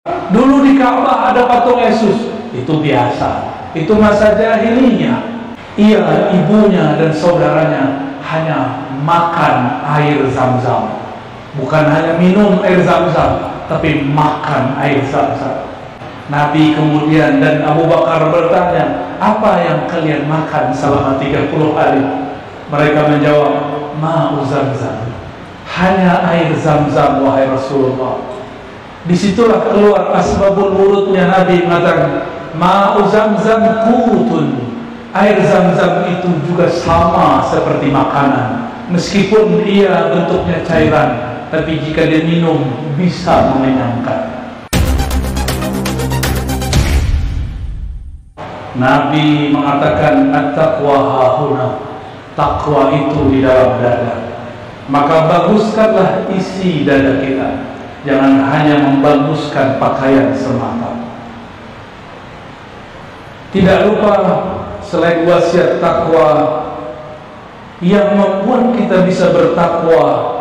Dulu di Ka'bah ada patung Yesus, itu biasa, itu masa jahiliyah. Ia, ibunya dan saudaranya hanya makan air Zam-Zam, bukan hanya minum air Zam-Zam, tapi makan air Zam-Zam. Nabi kemudian dan Abu Bakar bertanya, apa yang kalian makan selama 30 hari? Mereka menjawab, ma'u Zam-Zam, hanya air Zam-Zam wahai Rasulullah. Disitulah keluar asbabul wurudnya Nabi mengatakan, ma'u Zam-Zam kutun, air Zam-Zam itu juga sama seperti makanan, meskipun ia bentuknya cairan, tapi jika diminum bisa mengenyangkan. Nabi mengatakan at-taqwa hahuna, takwa itu di dalam dada. Maka baguskanlah isi dada kita, jangan hanya membaguskan pakaian semata. Tidak lupa selain wasiat takwa, yang membuat kita bisa bertakwa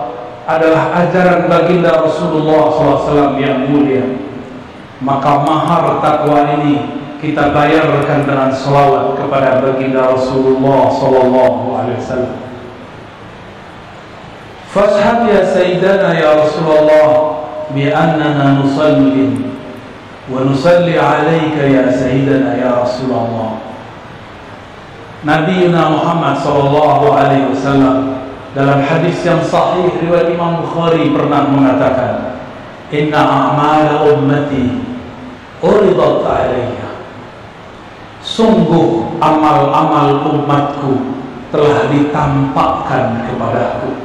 adalah ajaran baginda Rasulullah SAW yang mulia. Maka mahar takwa ini kita bayarkan dengan salawat kepada baginda Rasulullah SAW. Fashhad ya Sayyidana ya Rasulullah bi'annana nusallim wa nusalli alaika ya Sayyidana ya Rasulullah. Nabi Muhammad SAW dalam hadis yang sahih riwayat Imam Bukhari pernah mengatakan, inna a'mala ummati uridat alayya, sungguh amal-amal umatku telah ditampakkan kepadaku.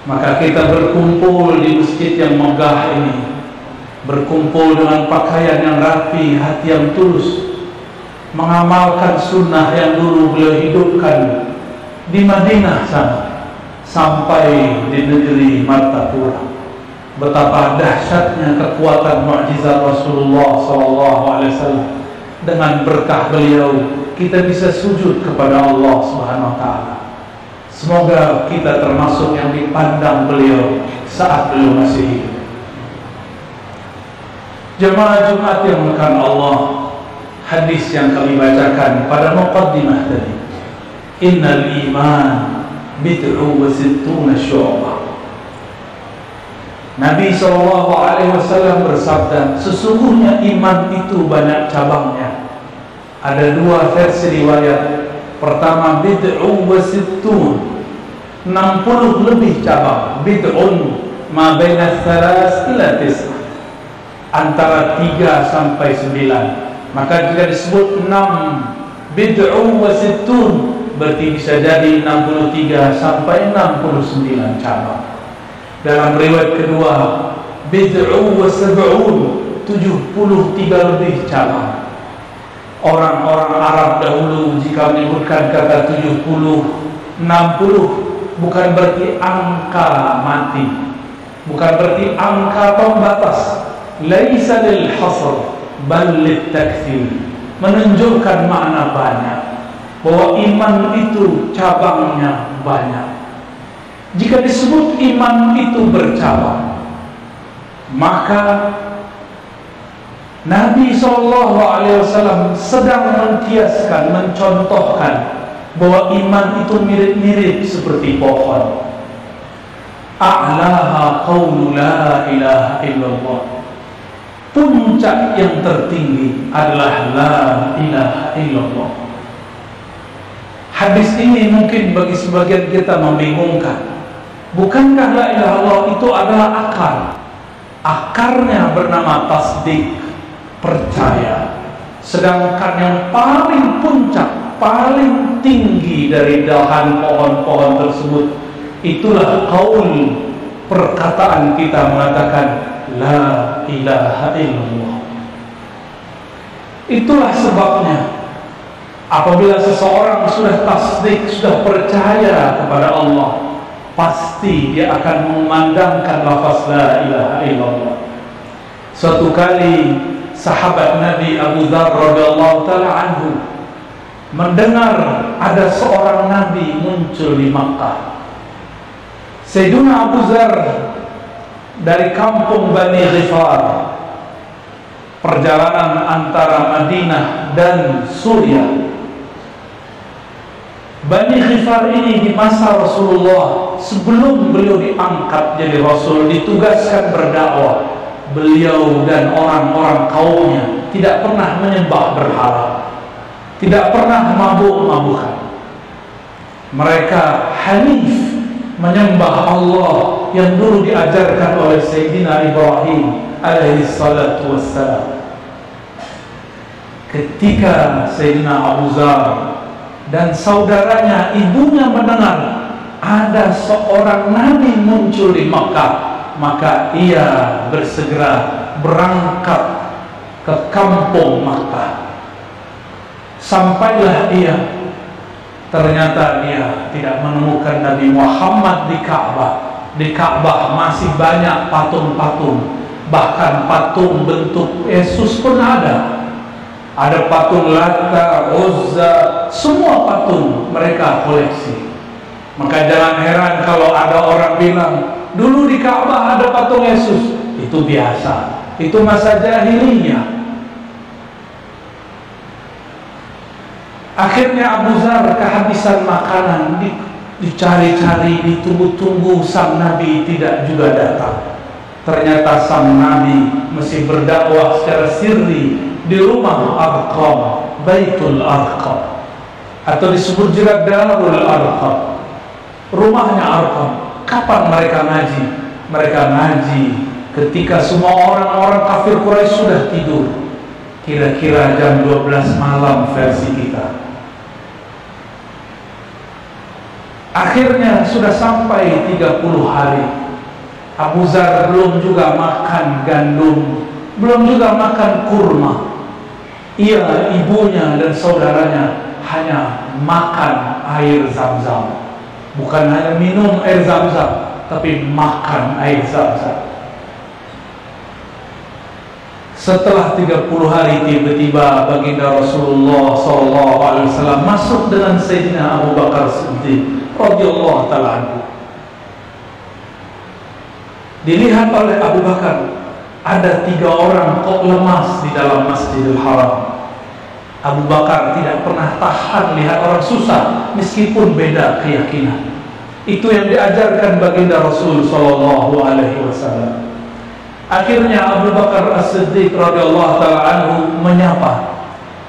Maka kita berkumpul di masjid yang megah ini, berkumpul dengan pakaian yang rapi, hati yang tulus, mengamalkan sunnah yang dulu beliau hidupkan di Madinah sana, sampai di negeri Martapura. Betapa dahsyatnya kekuatan mukjizat Rasulullah SAW. Dengan berkah beliau kita bisa sujud kepada Allah Subhanahu wa taala. Semoga kita termasuk yang dipandang beliau saat beliau masih hidup. Jemaah Jumat yang dimuliakan Allah, hadis yang kami bacakan pada muqaddimah tadi, innal iman bid'u wa sittuna syu'bah. Nabi SAW bersabda, sesungguhnya iman itu banyak cabangnya. Ada dua versi riwayat. Pertama, bid'u wa sittun, 60 lebih cabang. Bid'un ma baina tsalas ila tis'ah, antara 3 sampai 9. Maka jika disebut 6 bid'u wa sittun, berarti bisa jadi 63 sampai 69 cabang. Dalam riwayat kedua, bid'u wa sab'un, 73 lebih cabang. Orang-orang Arab dahulu jika menyebutkan kata 70, 60, bukan berarti angka mati, bukan berarti angka pembatas. Laisa lil hasr bal lit takthir, menunjukkan makna banyak, bahwa iman itu cabangnya banyak. Jika disebut iman itu bercabang, maka Nabi SAW sedang mengkiaskan, mencontohkan bahwa iman itu mirip-mirip seperti pohon. A'laha qawlu la ilaha illallah, puncak yang tertinggi adalah la ilaha illallah. Hadis ini mungkin bagi sebagian kita membingungkan. Bukankah la ilaha illallah itu adalah akar? Akarnya bernama tasdik, percaya. Sedangkan yang paling puncak, paling tinggi dari dahan pohon-pohon tersebut, itulah qaul, perkataan kita mengatakan la ilaha illallah. Itulah sebabnya apabila seseorang sudah tasdik, sudah percaya kepada Allah, pasti dia akan memandangkan lafaz la ilaha illallah. Suatu kali sahabat Nabi Abu Dzar radhiyallahu taala anhu mendengar ada seorang nabi muncul di Makkah. Sayyidina Abu Dzar dari kampung Bani Ghifar, perjalanan antara Madinah dan Suriah. Bani Ghifar ini di masa Rasulullah, sebelum beliau diangkat jadi Rasul, ditugaskan berdakwah. Beliau dan orang-orang kaumnya tidak pernah menyembah berhala, tidak pernah mabuk-mabukan. Mereka hanif, menyembah Allah yang dulu diajarkan oleh Sayyidina Ibrahim alaihi salatu wassalam. Ketika Sayyidina Abu Zar dan saudaranya, ibunya mendengar ada seorang nabi muncul di Makkah, maka ia bersegera berangkat ke kampung Makkah. Sampailah ia, ternyata dia tidak menemukan Nabi Muhammad di Ka'bah. Di Ka'bah masih banyak patung-patung, bahkan patung bentuk Yesus pun ada. Ada patung Lata, Uzza, semua patung mereka koleksi. Maka jangan heran kalau ada orang bilang, dulu di Ka'bah ada patung Yesus. Itu biasa, itu masa jahiliyah. Akhirnya Abu Zar kehabisan makanan, dicari-cari, ditunggu-tunggu, sang Nabi tidak juga datang. Ternyata sang Nabi masih berdakwah secara sirri di rumah Arqam, Baitul Arqam, atau disebut juga Darul Arqam, rumahnya Arqam. Kapan mereka ngaji? Mereka ngaji ketika semua orang-orang kafir Quraisy sudah tidur, kira-kira jam 12 malam versi kita. Akhirnya sudah sampai 30 hari. Abu Zar belum juga makan gandum, belum juga makan kurma. Ia, ibunya dan saudaranya hanya makan air Zam-Zam. Bukan hanya minum air Zam-Zam, tapi makan air Zam-Zam. Setelah 30 hari, tiba-tiba baginda Rasulullah SAW masuk dengan Sayyidina Abu Bakar Siddiq radhiyallahu ta'ala anhu. Dilihat oleh Abu Bakar, ada 3 orang kok lemas di dalam Masjidil Haram. Abu Bakar tidak pernah tahan lihat orang susah, meskipun beda keyakinan. Itu yang diajarkan baginda Rasul sallallahu alaihi wasallam. Akhirnya Abu Bakar As-Siddiq radhiyallahu ta'ala anhu menyapa,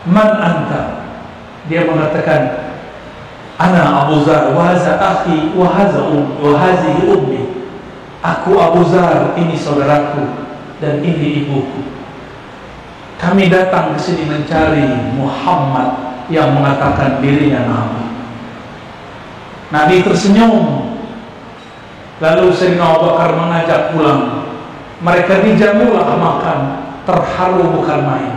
"Man anta?" Dia mengatakan, "Ana Abu Zar, wa hadza akhi, wa hadhihi ummi." Aku Abu Zar, ini saudaraku, dan ini ibuku. Kami datang ke sini mencari Muhammad yang mengatakan dirinya Nabi. Nabi tersenyum. Lalu Sayyidina Abu Bakar mengajak pulang. Mereka dijamulah makan, terharu bukan main.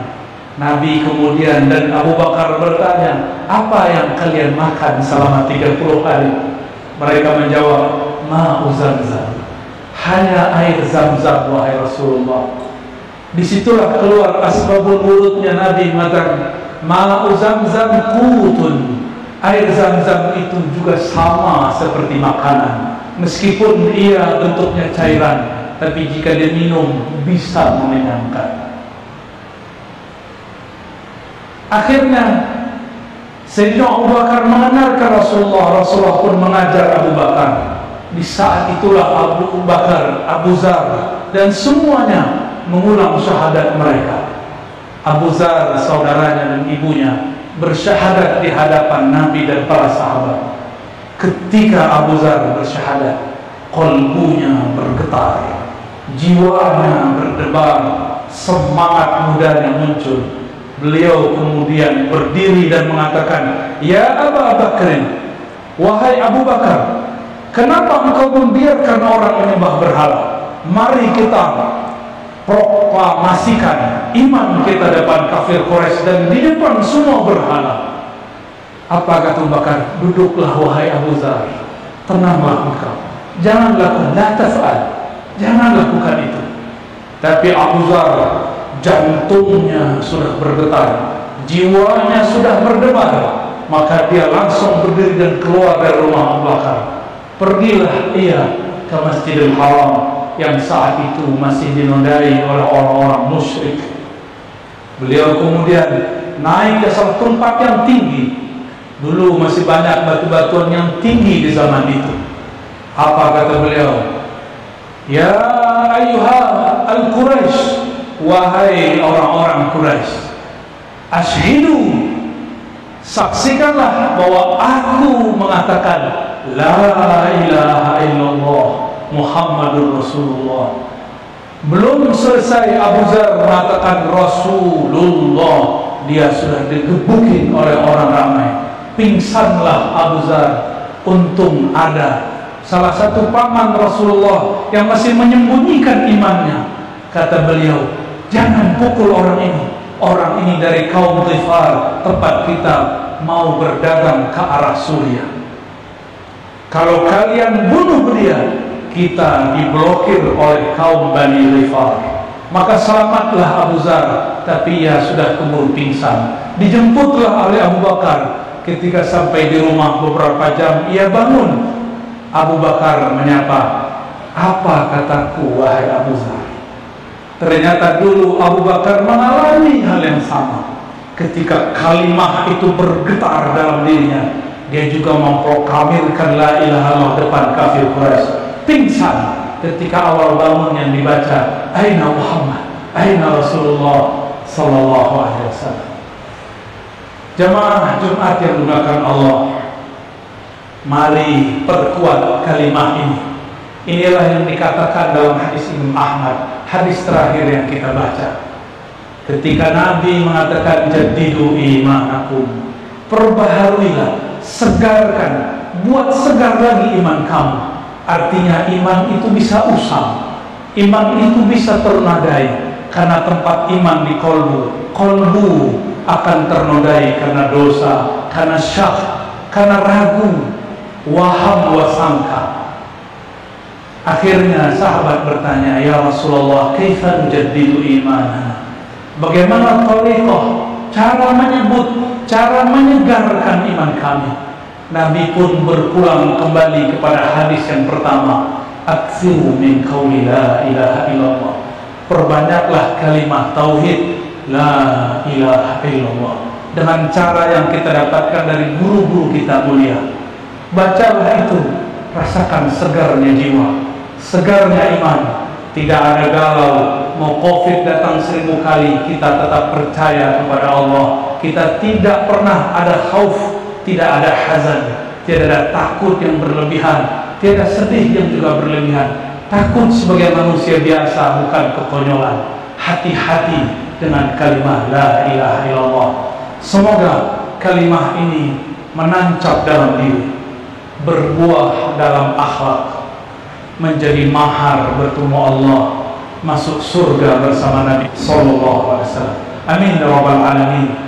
Nabi kemudian dan Abu Bakar bertanya, "Apa yang kalian makan selama 30 hari?" Mereka menjawab, "Ma'u Zamzam." Hanya air Zam-Zam, wahai Rasulullah. Disitulah keluar asbabul wurudnya Nabi mengatakan, "Ma'u Zamzam qutun." Air Zam-Zam itu juga sama seperti makanan, meskipun ia bentuknya cairan, tapi jika diminum bisa mengenyangkan. Akhirnya Sayyidina Abu Bakar mengenalkan Rasulullah. Rasulullah pun mengajar Abu Bakar. Di saat itulah Abu Bakar, Abu Zar, dan semuanya mengulang syahadat mereka. Abu Zar, saudaranya dan ibunya bersyahadat di hadapan Nabi dan para sahabat. Ketika Abu Zar bersyahadat, qalbunya bergetar, jiwanya berdebar, semangat mudanya muncul. Beliau kemudian berdiri dan mengatakan, "Ya Abu Bakrin, wahai Abu Bakar, kenapa engkau membiarkan orang menyembah berhala? Mari kita proklamasikan iman kita depan kafir Quraisy dan di depan semua berhala." Apa kata Abu Bakar? "Duduklah wahai Abu Zar, tenanglah engkau, jangan lakukan, la taf'al, jangan lakukan itu." Tapi Abu Zar jantungnya sudah bergetar, jiwanya sudah berdebar, maka dia langsung berdiri dan keluar dari rumah Abu Bakar. Pergilah ia ke Masjidil Haram yang saat itu masih dinodai oleh orang-orang musyrik. Beliau kemudian naik ke salah tempat yang tinggi. Dulu masih banyak batu-batuan yang tinggi di zaman itu. Apa kata beliau? Ya ayyuha al-Quraisy, wahai orang-orang Quraisy, asyhidu, saksikanlah bahwa aku mengatakan la ilaha illallah Muhammadur Rasulullah. Belum selesai Abu Dzar mengatakan Rasulullah, dia sudah digebukin oleh orang ramai. Pingsanlah Abu Dzar. Untung ada salah satu paman Rasulullah yang masih menyembunyikan imannya. Kata beliau, jangan pukul orang ini. Orang ini dari kaum Ghifar, tempat kita mau berdagang ke arah Suriah. Kalau kalian bunuh dia, kita diblokir oleh kaum Bani Ghifar. Maka selamatlah Abu Dzar. Tapi ia sudah keburu pingsan. Dijemputlah oleh Abu Bakar. Ketika sampai di rumah beberapa jam, ia bangun. Abu Bakar menyapa, apa kataku wahai Abu Dzar? Ternyata dulu Abu Bakar mengalami hal yang sama. Ketika kalimah itu bergetar dalam dirinya, dia juga memproklamirkan la ilaha illallah depan kafir Quraisy. Pingsan ketika awal bangun yang dibaca, aina Muhammad, aina Rasulullah sallallahu alaihi wasallam. Jamaah Jumat yang dimuliakan Allah, mari perkuat kalimah ini. Inilah yang dikatakan dalam hadis Imam Ahmad, hadis terakhir yang kita baca. Ketika Nabi mengatakan jaddidu imanakum, perbaharuilah, segarkan, buat segar lagi iman kamu. Artinya iman itu bisa usang, iman itu bisa ternodai, karena tempat iman di kolbu. Kolbu akan ternodai karena dosa, karena syak, karena ragu, waham wasangka. Akhirnya sahabat bertanya, ya Rasulullah, kaifa nujaddidu imanana? Bagaimana thariqah, cara menyebut, cara menyegarkan iman kami? Nabi pun berpulang kembali kepada hadis yang pertama, aksiru min qauli la ilaha illallah. Perbanyaklah kalimat tauhid la ilaha illallah dengan cara yang kita dapatkan dari guru-guru kita mulia. Bacalah itu, rasakan segarnya jiwa, segarnya iman. Tidak ada galau. Mau COVID datang 1000 kali, kita tetap percaya kepada Allah. Kita tidak pernah ada khauf, tidak ada hazan, tidak ada takut yang berlebihan, tidak ada sedih yang juga berlebihan. Takut sebagai manusia biasa, bukan kekonyolan. Hati-hati dengan kalimah la ilaha illallah. Semoga kalimah ini menancap dalam diri, berbuah dalam akhlak, menjadi mahar bertemu Allah, masuk surga bersama Nabi sallallahu alaihi wasallam. Amin ya rabbal alamin.